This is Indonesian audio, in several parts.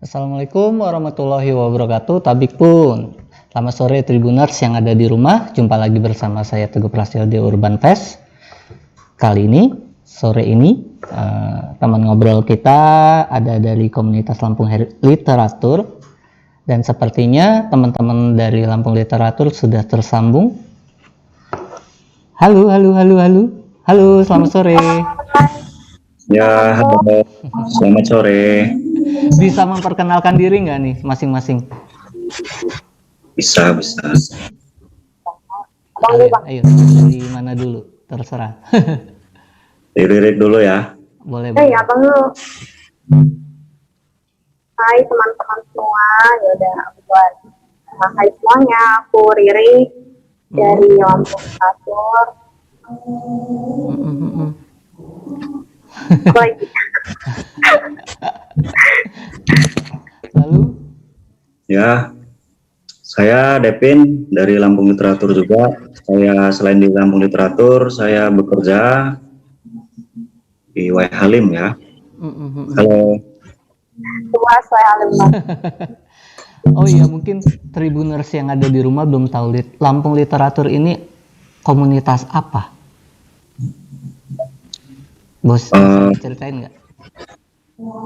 Assalamualaikum warahmatullahi wabarakatuh. Tabik pun. Selamat sore Tribuners yang ada di rumah. Jumpa lagi bersama saya Teguh Prasetyo di Urban Fest. Kali ini, sore ini, teman ngobrol kita ada dari komunitas Lampung Literatur. Dan sepertinya teman-teman dari Lampung Literatur sudah tersambung. Halo. Halo, selamat sore. Ya, halo. Selamat sore. Bisa memperkenalkan diri nggak nih masing-masing? Bisa. Ayo, dari mana dulu? Terserah. Diri dulu ya. Boleh. Abang dulu. Hai teman-teman semua, yaudah buat hai semuanya, aku Riri dari Lampung Literatur. Lagi. Lalu? Ya, saya Devin dari Lampung Literatur juga. Saya selain di Lampung Literatur, saya bekerja di Wai Halim ya. Halo. Semua saya Halim. Oh iya, mungkin Tribuners yang ada di rumah belum tahu Lampung Literatur ini komunitas apa? Bos, bisa ceritain nggak?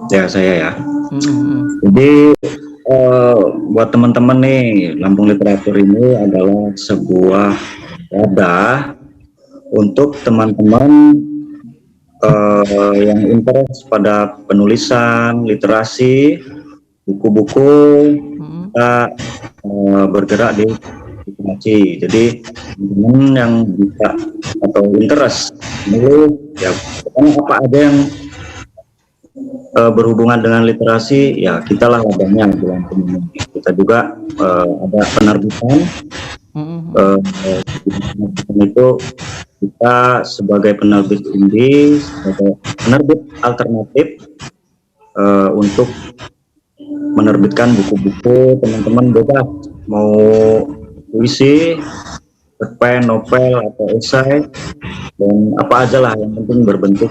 Ya, saya ya. Jadi buat teman-teman nih, Lampung Literatur ini adalah sebuah wadah untuk teman-teman yang interest pada penulisan, literasi, buku-buku, kita bergerak di literasi. Jadi teman yang bisa atau interest menulis, ya apa ada yang berhubungan dengan literasi, ya kita lah wadahnya di Lampung ini. Kita juga ada penerbitan. Itu kita sebagai penerbit indie, sebagai penerbit alternatif untuk menerbitkan buku-buku teman-teman bebas, mau puisi, cerpen, novel atau esai, dan apa aja lah yang penting berbentuk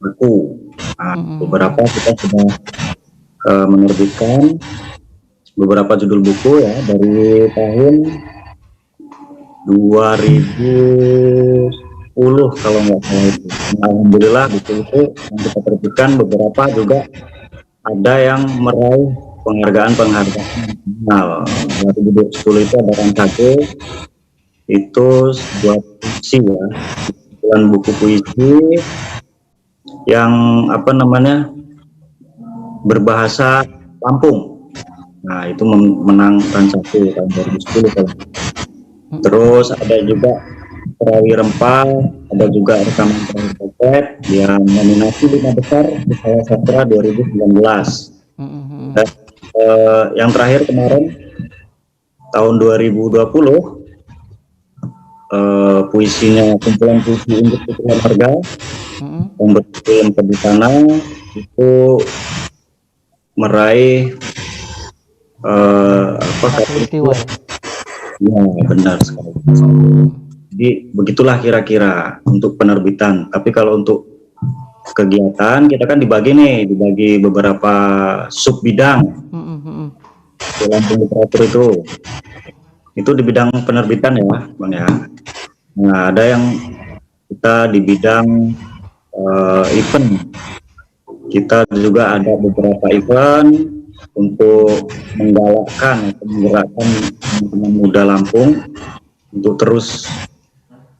buku. Nah, beberapa kita sudah menerbitkan beberapa judul buku ya dari tahun 2010 kalau nggak salah itu. Nah, alhamdulillah buku itu yang kita terbitkan beberapa juga ada yang meraih penghargaan nasional. 2010 itu ada Rancage, itu sebuah puisi ya, kumpulan buku puisi yang berbahasa Lampung. Nah, itu menang Rancage tahun 2010 kalau. Terus ada juga Perawi Rempah, ada juga rekaman Perawi Popet yang nominasi 5 besar di Piala Sastra 2019. Dan yang terakhir kemarin tahun 2020 puisinya kumpulan puisi untuk keluarga yang berjudul di sana itu meraih ya, benar sekali. Jadi begitulah kira-kira untuk penerbitan. Tapi kalau untuk kegiatan kita kan dibagi beberapa sub bidang. Dalam literatur itu di bidang penerbitan ya, Bang ya. Nah, ada yang kita di bidang event. Kita juga ada beberapa event untuk menggalakkan atau menggerakkan teman-teman muda Lampung untuk terus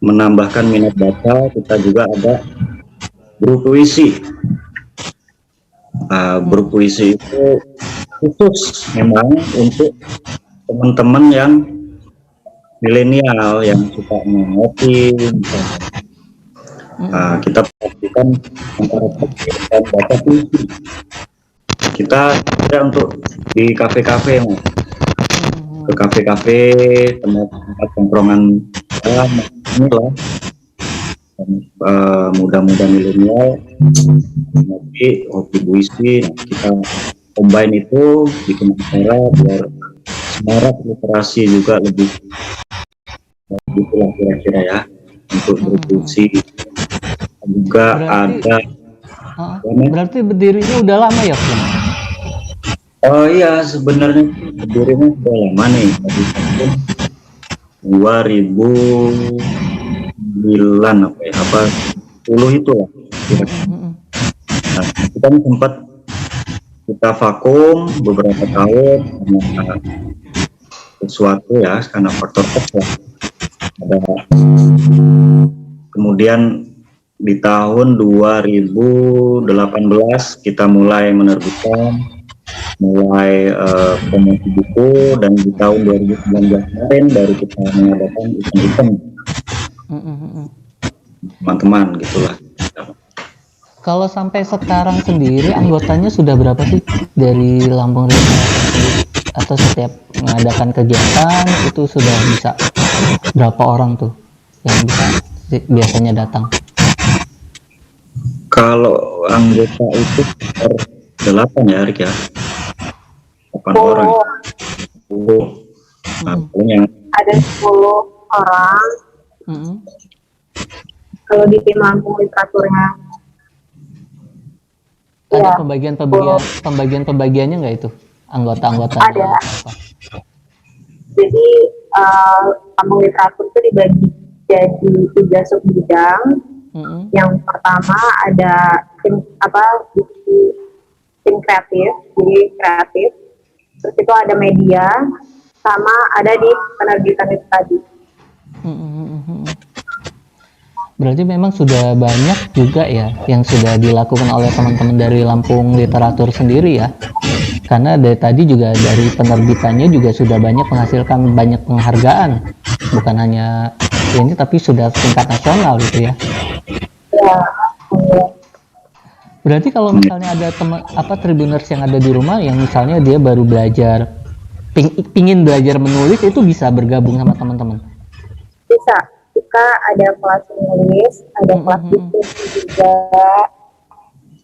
menambahkan minat baca. Kita juga ada grup puisi. Grup puisi itu khusus memang untuk teman-teman yang milenial yang suka ngopi. Kita pastikan antara kopi dan baca puisi. Kita ada untuk di kafe-kafe, ke kafe-kafe, tempat tongkrongan inilah muda-muda milenial hobi puisi. Nah, kita combine itu bikin acara biar semarak literasi juga lebih gitulah kira-kira ya untuk berpuisi. Juga berarti, berarti berdirinya udah lama ya, Bung? Oh iya, sebenarnya berdirinya sudah lama nih, dari tahun 2009 apa ya, apa 10 itu lah. Mm-mm. Nah, itu kan sempat kita vakum beberapa tahun karena sesuatu ya, karena faktor X ya. Ada, kemudian di tahun 2018 kita mulai menerbitkan, mulai promosi buku, dan di tahun 2019 kemarin baru kita mengadakan event-event Mm-mm. teman-teman gitulah. Kalau sampai sekarang sendiri anggotanya sudah berapa sih dari Lampung Literatur sendiri? Atau setiap mengadakan kegiatan itu sudah bisa berapa orang tuh yang bisa biasanya datang? Kalau anggota itu per 8 ya, Rik ya, 8 orang. Oh, Nah, yang ada 10 orang. Mm-mm. Kalau di tim Lampung Literaturnya Ada ya, pembagiannya nggak itu anggota-anggota? ada. Jadi Lampung Literatur itu dibagi jadi 3 sub bidang. Mm-mm. Yang pertama ada tim kreatif, jadi kreatif. Terus itu ada media, sama ada di penerbitan itu tadi. Mm-mm. Berarti memang sudah banyak juga ya yang sudah dilakukan oleh teman-teman dari Lampung Literatur sendiri ya. Karena dari tadi juga dari penerbitannya juga sudah banyak menghasilkan banyak penghargaan. Bukan hanya ini tapi sudah tingkat nasional gitu ya. Ya, Berarti kalau misalnya ada tribuners yang ada di rumah yang misalnya dia baru belajar pingin belajar menulis itu bisa bergabung sama teman-teman. bisa. Kita ada kelas menulis, ada kelas diskusi juga,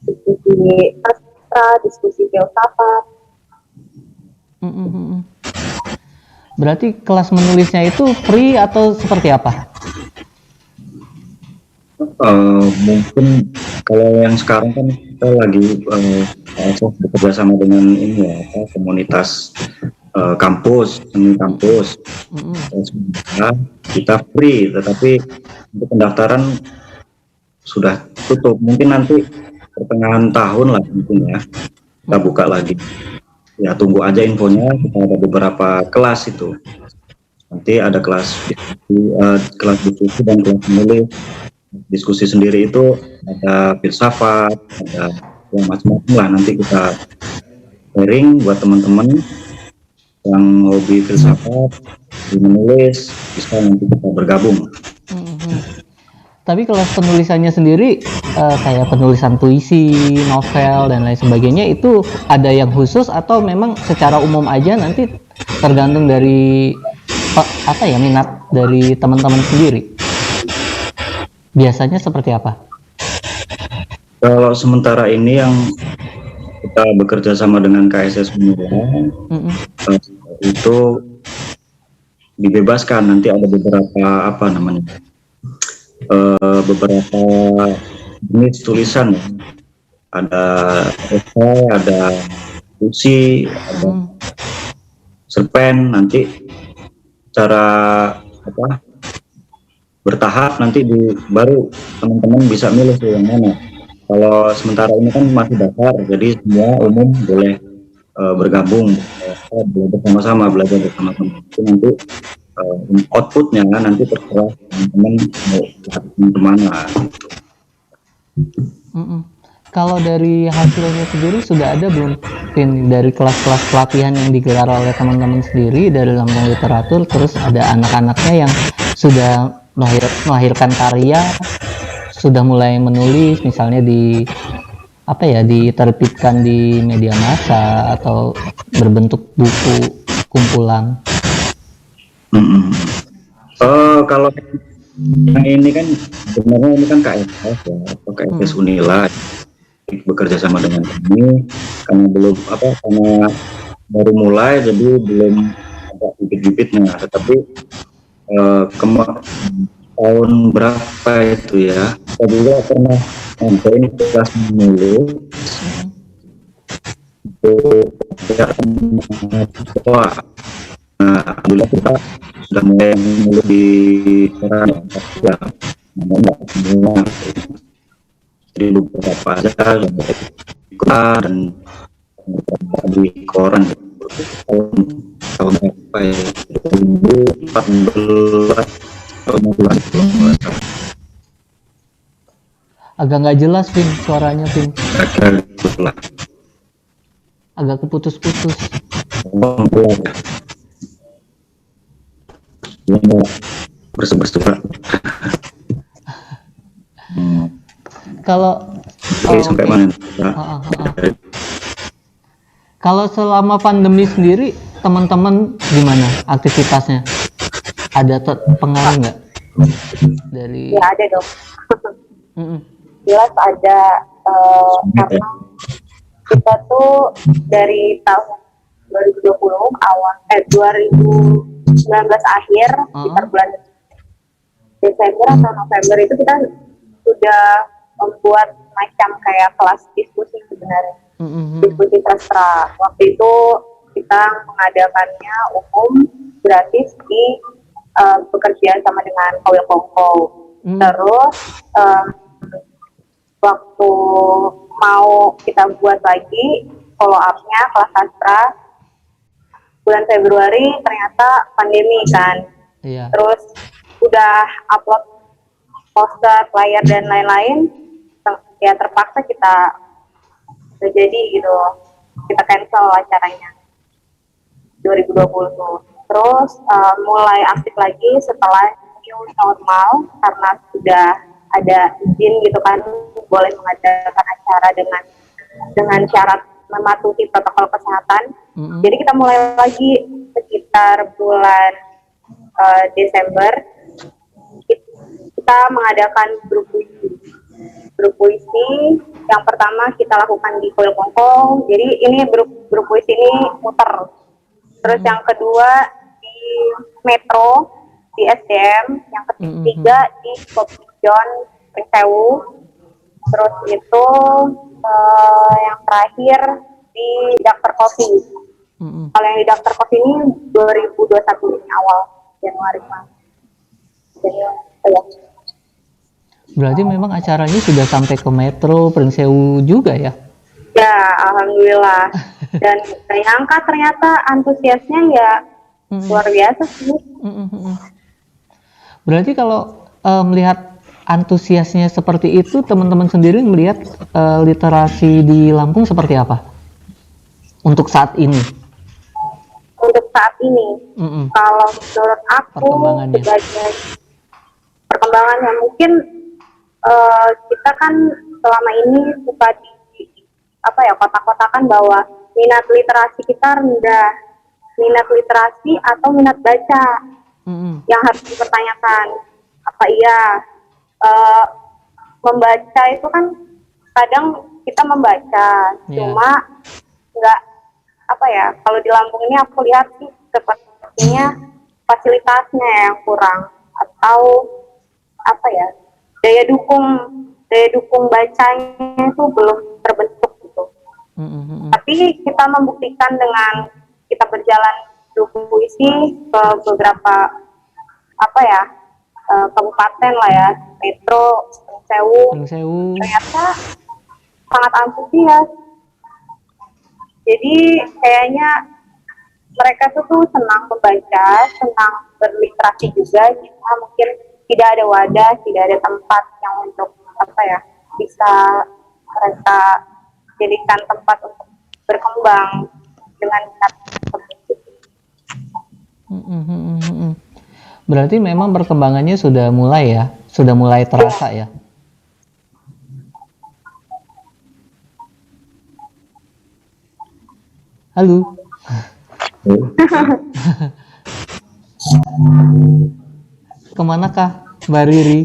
diskusi sastra, diskusi filsafat. Berarti kelas menulisnya itu free atau seperti apa? mungkin kalau yang sekarang kan kita lagi bekerja sama dengan ini ya, komunitas kampus, seni kampus. Kita free, tetapi untuk pendaftaran sudah tutup. Mungkin nanti pertengahan tahun lah mungkin ya, kita buka lagi. Ya tunggu aja infonya, kita ada beberapa kelas itu. Nanti ada kelas diskusi dan kelas menulis. Diskusi sendiri itu ada filsafat, ada yang macam-macam lah. Nanti kita sharing buat teman-teman yang hobi filsafat, menulis, bisa nanti kita bergabung. Tapi kalau penulisannya sendiri kayak penulisan puisi, novel dan lain sebagainya itu ada yang khusus atau memang secara umum aja nanti tergantung dari minat dari teman-teman sendiri? Biasanya seperti apa? Kalau sementara ini yang kita bekerja sama dengan KSS Unila, itu dibebaskan. Nanti ada beberapa beberapa jenis tulisan ya. Ada esai, ada puisi, ada cerpen. Nanti cara bertahap nanti baru teman-teman bisa milih yang mana. Kalau sementara ini kan masih dasar, jadi semua umum boleh bergabung, boleh belajar bersama-sama. Itu nanti outputnya nanti terserah teman-teman mau kemana. Gitu. Kalau dari hasilnya sendiri sudah ada belum dari kelas-kelas pelatihan yang digelar oleh teman-teman sendiri dari Lampung Literatur, terus ada anak-anaknya yang sudah melahirkan karya, sudah mulai menulis misalnya diterbitkan di media massa atau berbentuk buku kumpulan. Kalau yang ini kan sebenarnya ini kan KSS ya, atau KSS Unila bekerja sama dengan kami karena baru mulai, jadi belum ada bibit-bibitnya, tetapi tahun berapa itu ya, saya juga pernah ini kelas menulis ya, wah, alhamdulillah kita sudah mulai di peran ya, namanya semua. Jadi beberapa aja dan di koran tahun apa ya, 2014 tahun bulan. Agak nggak jelas, Vin, suaranya, Vin. Agak keputus-putus. Bersebar-sebar. Kalau Oke, sampai oke. mana? Kalau selama pandemi sendiri, teman-teman gimana aktivitasnya? Ada pengaruh nggak dari? Ya ada dong. Mm-mm. Jelas ada, karena kita tuh dari tahun 2020 awal 2019 akhir sekitar bulan Desember atau November itu kita sudah membuat macam kayak kelas diskusi sebenarnya. Diskusi sastra. Waktu itu kita mengadakannya umum gratis di bekerja sama dengan Kowil Kongko. Terus waktu mau kita buat lagi follow up-nya kelas sastra bulan Februari ternyata pandemi kan. Iya. Terus udah upload poster, flyer dan lain-lain, ya terpaksa kita terjadi gitu, kita cancel acaranya 2020 tuh. Terus mulai aktif lagi setelah new normal karena sudah ada izin gitu kan, boleh mengadakan acara dengan syarat mematuhi protokol kesehatan. Jadi kita mulai lagi sekitar bulan Desember, kita mengadakan grup puisi. Yang pertama kita lakukan di Kowil Kongko, jadi ini grup puisi ini muter. Terus yang kedua di Metro, di SDM, yang ketiga di Kopi John Pringsewu, terus itu yang terakhir di Daftar Kopi. Kalau yang di Daftar Kopi ini 2021 ini awal Januari kemarin. Jadi ya. Berarti memang acaranya sudah sampai ke Metro Pringsewu juga ya? Ya, alhamdulillah. Dan saya nyangka ternyata antusiasnya ya luar biasa sih. Berarti kalau melihat antusiasnya seperti itu, teman-teman sendiri melihat literasi di Lampung seperti apa? Untuk saat ini? Untuk saat ini, kalau menurut aku sebagai perkembangannya mungkin kita kan selama ini suka kotak-kotakan bahwa minat literasi kita rendah, minat literasi atau minat baca yang harus dipertanyakan. Apa iya membaca itu kan kadang kita membaca, cuma nggak kalau di Lampung ini aku lihat sih sepertinya fasilitasnya yang kurang atau daya dukung bacanya itu belum terbentuk gitu. Tapi kita membuktikan dengan kita berjalan grup puisi ke beberapa kabupaten lah ya, Metro, Pringsewu, ternyata sangat antusias. Jadi kayaknya mereka tuh senang membaca, senang berliterasi juga. Kita mungkin tidak ada wadah, tidak ada tempat yang untuk bisa mereka jadikan tempat untuk berkembang dengan minat seperti itu. Berarti memang perkembangannya sudah mulai terasa ya? Halo. Kemanakah Mbak Riri?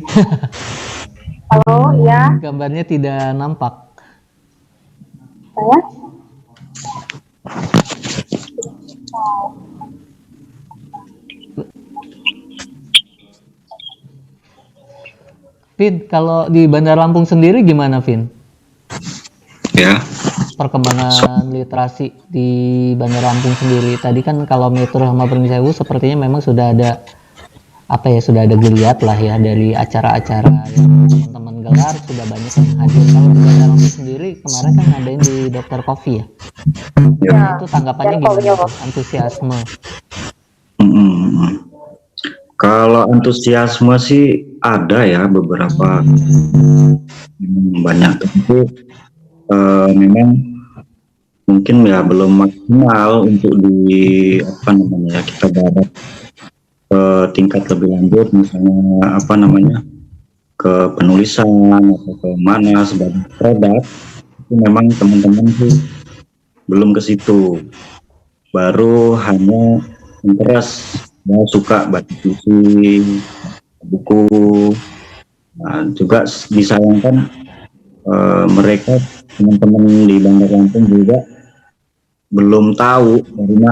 Halo, ya. Gambarnya tidak nampak. Saya? Vin, kalau di Bandar Lampung sendiri gimana, Vin? Ya. perkembangan literasi di Bandar Lampung sendiri. Tadi kan kalau Metro sama Pring Sewu sepertinya memang sudah ada sudah ada geliat lah ya dari acara-acara yang teman-teman gelar, sudah banyak yang hadir. Kalau di Bandar Lampung sendiri kemarin kan ngadain di Dokter Coffee ya. Ya, Itu tanggapannya dan gimana? kalau- Antusiasme. Kalau antusiasme sih ada ya beberapa, banyak, tapi memang mungkin ya belum maksimal untuk di kita bahas ke tingkat lebih lanjut, misalnya ke penulisan atau ke mana sebagai produk. Itu memang teman-teman sih belum ke situ, baru hanya interest, mau suka baca puisi, buku. Nah, juga disayangkan mereka teman-teman di Bandar Lampung juga belum tahu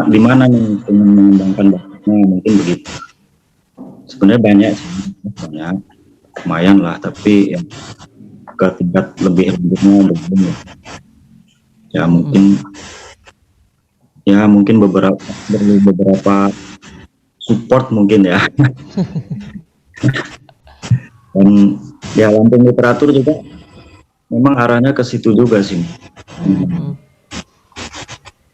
di mana nih ingin mengembangkan bakatnya, mungkin begitu. Sebenarnya banyak lumayan lah, tapi ya, ke tingkat lebih lanjutnya belum ya. Mungkin beberapa support mungkin ya. Dan ya Lampung Literatur juga memang arahnya ke situ juga sih.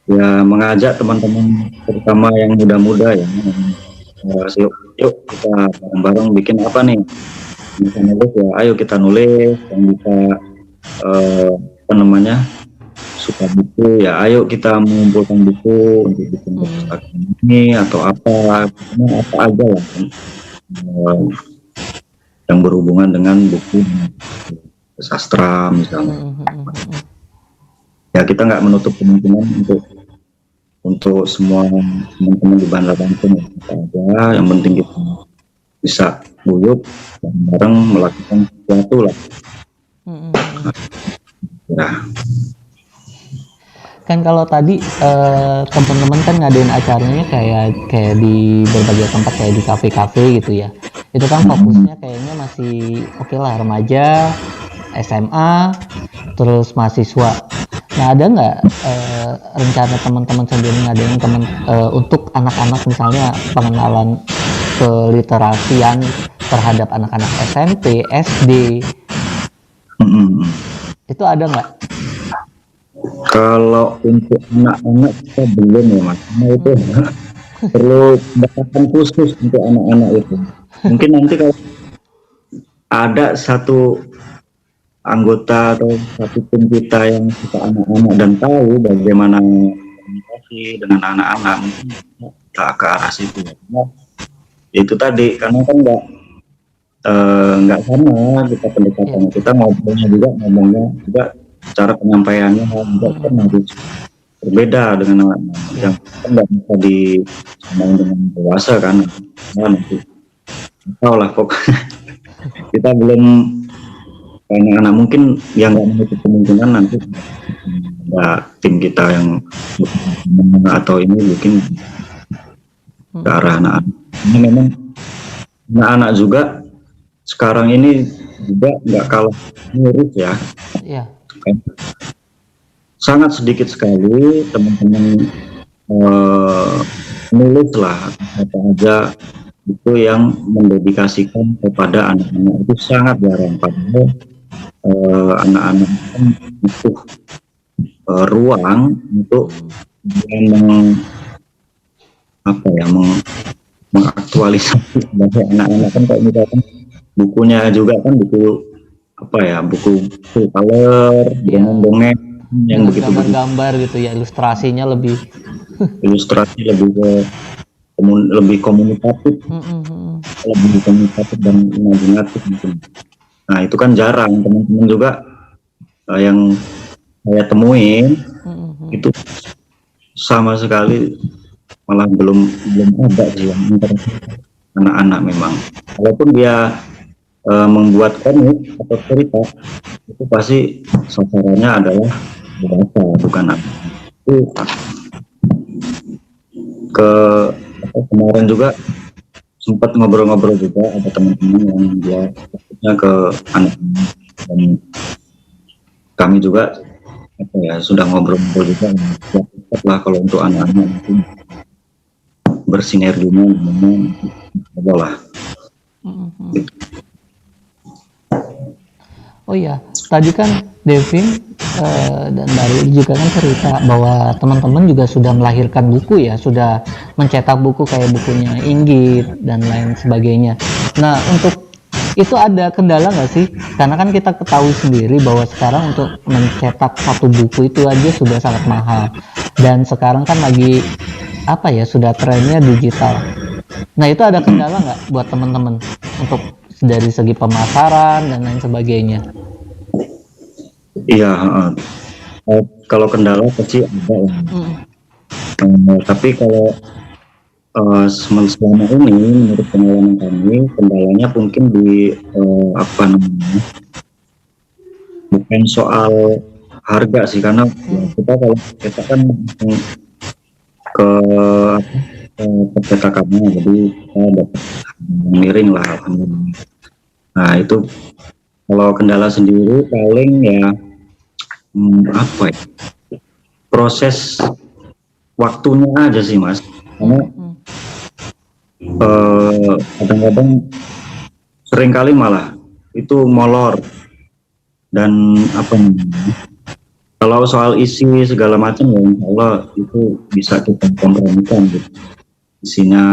Ya mengajak teman-teman terutama yang muda-muda ya, yuk kita bareng-bareng bikin apa nih, bisa nulis ya, ayo kita nulis. Yang bisa suka buku ya, ayo kita mengumpulkan buku untuk bikin perpustakaan ini atau apa aja lah kan, yang berhubungan dengan buku sastra misalnya. Ya kita nggak menutup kemungkinan untuk semua teman-teman di Bandar Lampung aja, yang penting kita bisa guyup dan bareng melakukan sesuatu lah. Ya. Kan kalau tadi teman-teman kan ngadain acaranya kayak di berbagai tempat, kayak di kafe-kafe gitu ya. Itu kan fokusnya kayaknya masih oke lah, remaja, SMA, terus mahasiswa. Nah, ada nggak rencana teman-teman sendiri ngadain untuk anak-anak, misalnya pengenalan keliterasian terhadap anak-anak SMP, SD? Itu ada nggak? Kalau untuk anak-anak kita belum ya Mas, karena itu perlu pendekatan khusus untuk anak-anak itu. Mungkin nanti kalau ada satu anggota atau satu tim kita yang suka anak-anak dan tahu bagaimana komunikasi dengan anak-anak, mungkin kita ke arah situ. Karena itu tadi, karena kan nggak sama kita pendekatannya, kita ngomongnya juga cara penyampaiannya juga kan harus berbeda dengan anak-anak yang kan nggak bisa disamain dengan dewasa kan. Nah, nanti tahu lah pokoknya kita belum, anak-anak mungkin yang nggak menutup kemungkinan nanti ada tim kita yang atau ini mungkin ke arah anak-anak. Ini memang anak-anak juga sekarang ini juga nggak kalah ngurus ya. Iya. Sangat sedikit sekali teman-teman menulis lah apa aja itu yang mendedikasikan kepada anak-anak, itu sangat jarang. Padahal anak-anak kan butuh ruang untuk mengaktualisasi sebagai anak-anak kan, kayak misalkan bukunya juga kan buku color dengan dongeng yang begitu gambar-gambar gitu ya, ilustrasi lebih lebih komunikatif, lebih komunikatif dan imajinatif gitu. Nah itu kan jarang teman-teman juga yang saya temuin itu sama sekali malah belum ada sih yang anak-anak. Memang walaupun dia membuat komik atau cerita, itu pasti sasarannya adalah dewasa, bukan anak. Itu kemarin juga sempat ngobrol-ngobrol juga, ada teman-teman yang dia fokusnya ke anak-anak, dan kami juga apa ya, sudah ngobrol-ngobrol juga ya, tetap lah kalau untuk anak-anak itu bersinerginya gimana coba lah. Mhm. Oh iya, tadi kan Devin dan Daryl juga kan cerita bahwa teman-teman juga sudah melahirkan buku ya, sudah mencetak buku kayak bukunya Inggit dan lain sebagainya. Nah, untuk itu ada kendala nggak sih? Karena kan kita ketahui sendiri bahwa sekarang untuk mencetak satu buku itu aja sudah sangat mahal. Dan sekarang kan lagi apa ya, sudah trennya digital. Nah, itu ada kendala nggak buat teman-teman untuk dari segi pemasaran dan lain sebagainya? Iya, kalau kendala pasti ada ya. Tapi kalau selama ini menurut pengalaman kami kendalanya mungkin di apa namanya, bukan soal harga sih, karena ya, kita kalau kita kan ke apa, ke percetakannya, jadi kita dapat miring lah apa namanya. Nah itu kalau kendala sendiri paling ya apa ya, proses waktunya aja sih mas, karena kadang-kadang seringkali malah itu molor dan apa namanya, kalau soal isi segala macam ya insya Allah itu bisa kita kompromikan gitu. Isinya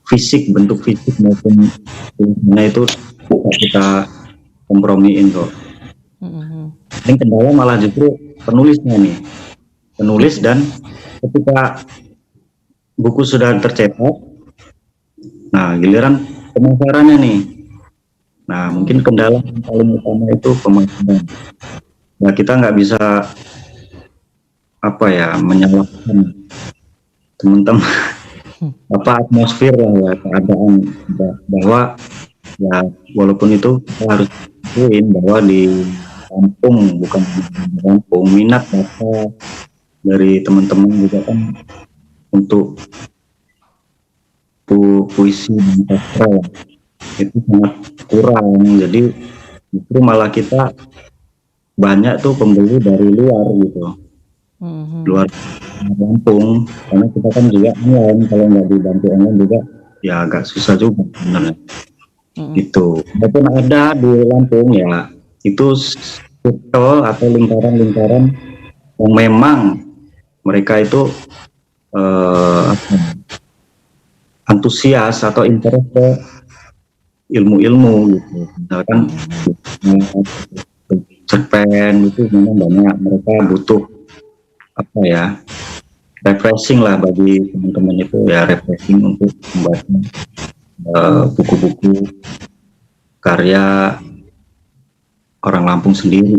fisik, bentuk fisik maupun tulisannya itu bisa kita kompromiin kok. Ini kendala malah justru penulisnya nih, penulis, dan ketika buku sudah tercetak, nah giliran pemasarannya nih, nah mungkin kendala yang paling utama itu pemasaran. Nah kita nggak bisa apa ya menyalahkan teman-teman apa atmosfer lah ya, keadaan bahwa ya walaupun itu kita harus akuin bahwa di kampung, bukan di kampung, minat baca dari teman-teman juga kan untuk puisi dan sastra itu sangat kurang, jadi justru malah kita banyak tuh pembeli dari luar gitu, luar Lampung, karena kita kan juga online, kalau nggak dibantu online juga ya agak susah juga sebenarnya. Itu walaupun ada di Lampung ya itu circle atau lingkaran-lingkaran yang memang mereka itu antusias atau interest ke ilmu-ilmu gitu, misalkan cerpen itu memang banyak, mereka butuh apa ya, refreshing lah bagi teman-teman itu ya, refreshing untuk membaca buku-buku karya orang Lampung sendiri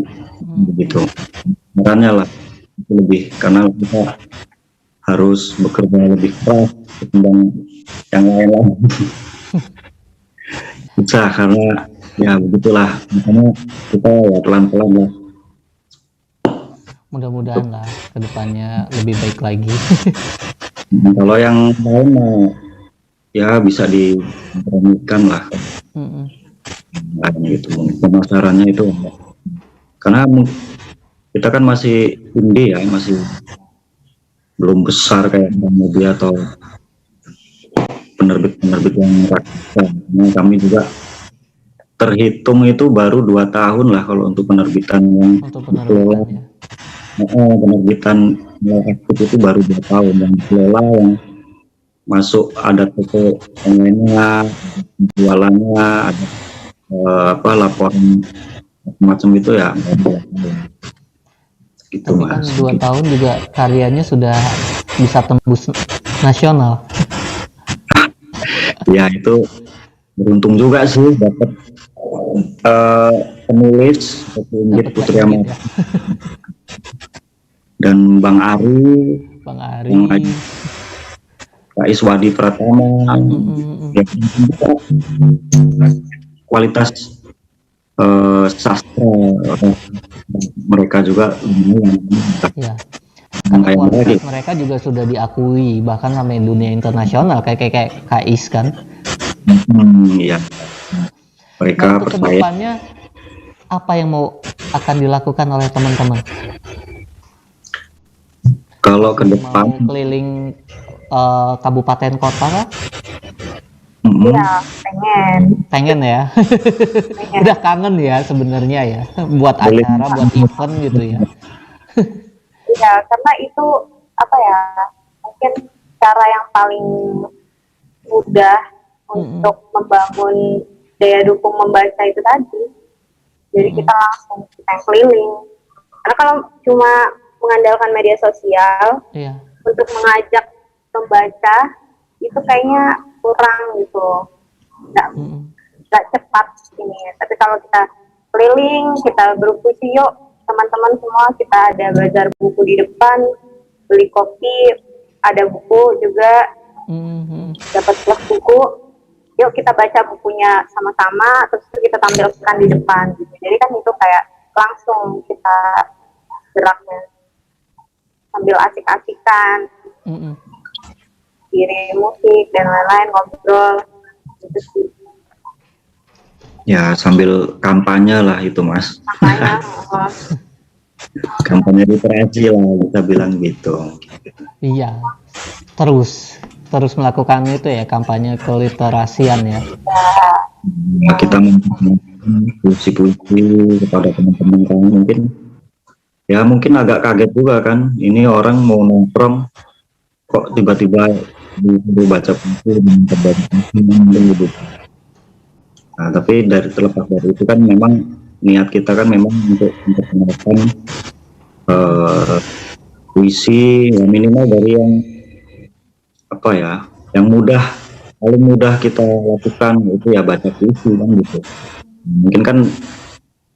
begitu. Makanya lah itu lebih, karena kita harus bekerja lebih keras ketimbang yang lain-lain. Bisa, karena ya begitulah, makanya kita ya pelan-pelan lah. Mudah-mudahan lah kedepannya lebih baik lagi. Kalau yang lain mau ya bisa dikompromikan lah. Gitu, pemasarannya itu karena kita kan masih indie ya, masih belum besar kayak media atau penerbit-penerbit yang rakyat. Nah, kami juga terhitung itu baru 2 tahun lah kalau untuk penerbitan yang dikelola. Penerbitan mulai aktif itu baru 2 tahun, yang dikelola, yang masuk ada toko online-nya, jualannya, ada apa laporan macam itu ya. Gitu, tapi kan 2 tahun juga karyanya sudah bisa tembus nasional. Ya itu beruntung juga sih dapat penulis Inggit Putri Amat ya. Dan Bang Ari, Pak Iswadi Pratama, ya, kualitas sastra mereka juga ya. Karena kualitas mereka juga sudah diakui bahkan sampai dunia internasional kayak KIS kan. Iya. Mereka Nah, untuk percaya. kedepannya apa yang akan dilakukan oleh teman-teman? Kalau ke Mau depan, keliling kabupaten kota kah? Iya, Pengen ya. pengen. Udah kangen ya sebenarnya ya buat Boleh. acara, buat event gitu ya. Iya, karena itu apa ya? Mungkin cara yang paling mudah untuk membangun daya dukung membaca itu tadi. Jadi kita langsung kita yang keliling. Karena kalau cuma mengandalkan media sosial Iya. untuk mengajak membaca itu kayaknya kurang gitu, nggak cepat ini. Tapi kalau kita keliling, kita berpuisi yuk teman-teman semua, kita ada bazar buku di depan, beli kopi, ada buku juga, dapat plus buku, yuk kita baca bukunya sama-sama, terus kita tampilkan di depan gitu. Jadi kan itu kayak langsung kita geraknya sambil asik-asikan, kirim musik dan lain-lain, ngobrol gitu sih. Ya sambil kampanye lah itu Mas. Makanya Kampanye literasi lah kita bilang gitu. Iya. Terus melakukan itu ya, kampanye keliterasian ya. Ya, kita puisi-puisi kepada teman-teman kan, mungkin agak kaget juga kan, ini orang mau nongkrong kok tiba-tiba disuruh baca puisi dengan gitu. Nah, tapi terlepas dari itu kan memang niat kita kan memang untuk mengenalkan puisi ya minimal dari yang apa ya, yang paling mudah kita lakukan itu ya baca puisi kan gitu. Mungkin kan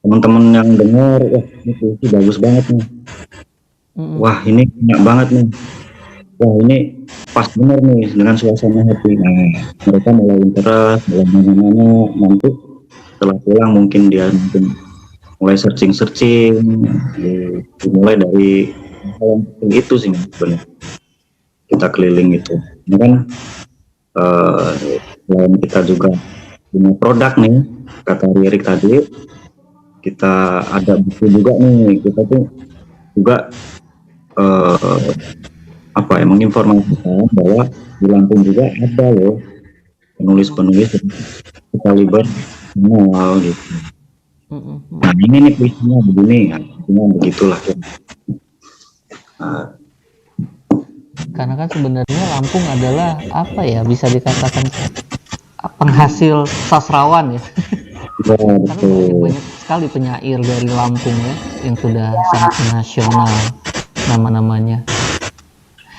teman-teman yang dengar, wah ini puisi bagus banget nih, wah ini banyak banget nih, wah ini pas bener nih dengan suasana hati. Nah, mereka mulai interest, mulai mana-mana, nanti setelah pulang mungkin dia mulai searching, dimulai dari hal yang itu sih sebenarnya kita keliling itu. Ini kan selain kita juga punya produk nih, kata Ririk tadi, kita ada buku juga nih, kita tuh juga menginformasikan bahwa di Lampung juga ada loh penulis-penulis kaliber nasional gitu. Nah ini nih puisinya begini, begitulah. Karena kan sebenarnya Lampung adalah apa ya, bisa dikatakan penghasil sastrawan ya. Karena banyak sekali penyair dari Lampung ya yang sudah sangat nasional nama-namanya.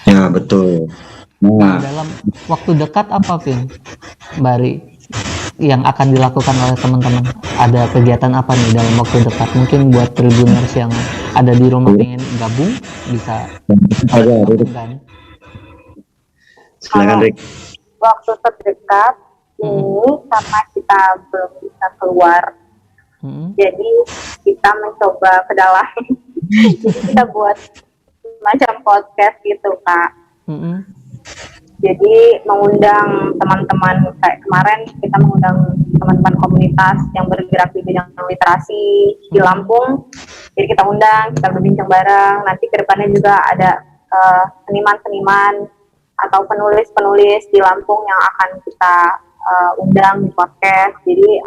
Ya betul. Nah, dalam waktu dekat apa Vin, Bari, yang akan dilakukan oleh teman-teman? Ada kegiatan apa nih dalam waktu dekat? Mungkin buat Tribuners yang ada di rumah pengen gabung bisa gabung kan? Silakan Rick. Waktu terdekat ini karena kita belum bisa keluar, jadi kita mencoba ke dalam. Jadi kita buat macam podcast gitu Kak. Jadi mengundang teman-teman, kayak kemarin kita mengundang teman-teman komunitas yang bergerak di bidang literasi di Lampung. Jadi kita undang, kita berbincang bareng. Nanti kedepannya juga ada seniman-seniman atau penulis-penulis di Lampung yang akan kita undang di podcast. Jadi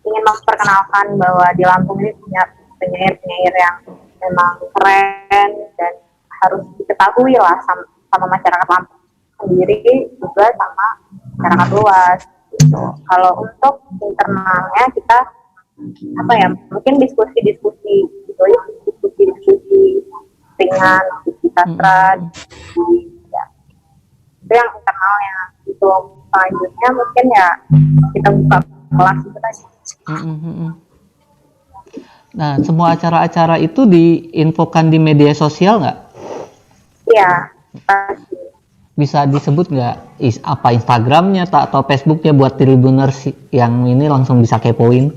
ingin memperkenalkan bahwa di Lampung ini punya penyair-penyair yang memang keren dan harus diketahui lah sama masyarakat Lampung sendiri, juga sama masyarakat luas gitu. Kalau untuk internalnya kita mungkin diskusi-diskusi gitu ya, diskusi ringan, diskusi sastra, ya. Itu yang internalnya. Itu selanjutnya mungkin ya kita buka kelas gitu aja. Nah, semua acara-acara itu diinfokan di media sosial nggak? Iya, pasti. Bisa disebut nggak apa Instagramnya atau Facebooknya buat Tribuners yang ini langsung bisa kepoin?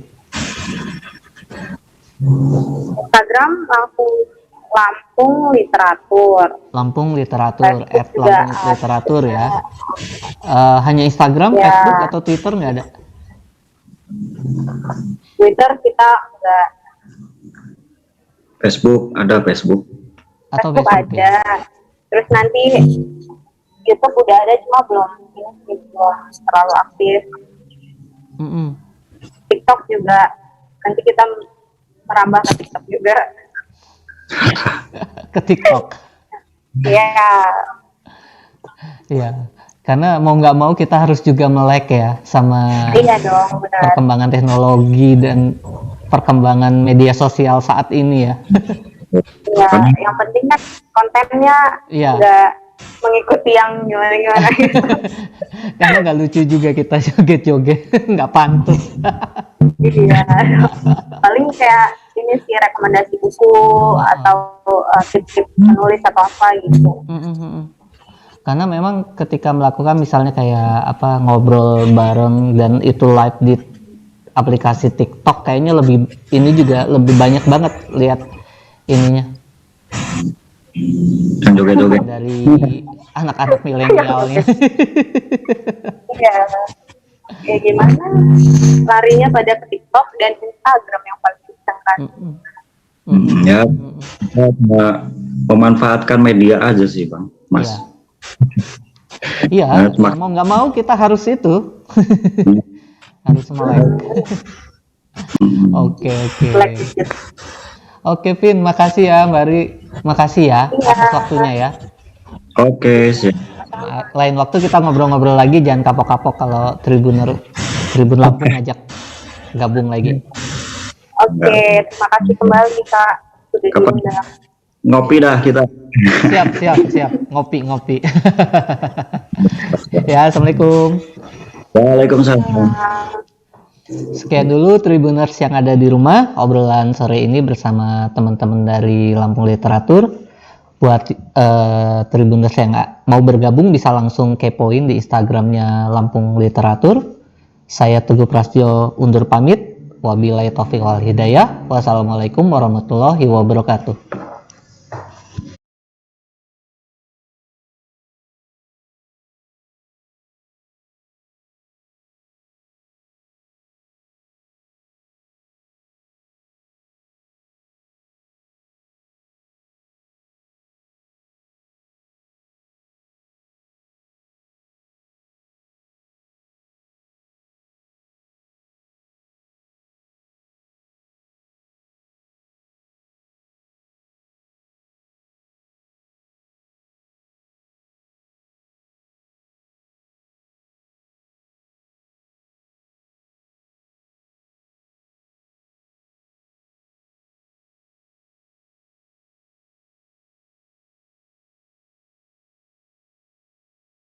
Instagram Lampung Literatur. Lampung Literatur, Facebook Lampung Literatur ya. Hanya Instagram, ya. Facebook atau Twitter nggak ada? Twitter kita enggak. Facebook ada Facebook. Atau Facebook Facebook ada. ya? Terus nanti YouTube udah ada, cuma belum terlalu aktif. Mm-mm. TikTok juga, nanti kita merambah ke TikTok juga. Ke TikTok. Iya, Iya. Karena mau nggak mau kita harus juga melek ya sama iya dong, benar. perkembangan teknologi dan perkembangan media sosial saat ini ya. Iya, yang penting kan kontennya Iya. nggak mengikuti yang gimana-gimana gitu. Karena nggak lucu juga kita joget-joget, nggak pantas. Iya, paling kayak ini sih rekomendasi buku atau tips-tips menulis atau apa gitu. Karena memang ketika melakukan misalnya kayak apa ngobrol bareng dan itu live di aplikasi TikTok, kayaknya lebih ini juga lebih banyak banget lihat ininya Yang joget-joget. dari anak-anak milenialnya. Iya, ya gimana? Larinya pada ke TikTok dan Instagram yang paling kencang kan. Ya, kita memanfaatkan media aja sih Bang, Mas. Iya, mau nggak mau kita harus itu. Harus melek. Oke. Like gitu. Oke, Vin, makasih ya, Mbak Ri. Makasih ya atas waktunya ya. Oke, siap. Lain waktu kita ngobrol-ngobrol lagi, jangan kapok-kapok kalau Tribun Lampung ngajak gabung lagi. Oke, terima kasih kembali Kak sudah Kapan? diundang. Ngopi dah kita. Siap. Ngopi. Ya, Assalamualaikum. Waalaikumsalam. Sekian dulu Tribuners yang ada di rumah, obrolan sore ini bersama teman-teman dari Lampung Literatur. Buat Tribuners yang mau bergabung bisa langsung kepoin di Instagramnya Lampung Literatur. Saya Teguh Prasetyo undur pamit. Wabillahi taufiq wal hidayah. Wassalamualaikum warahmatullahi wabarakatuh.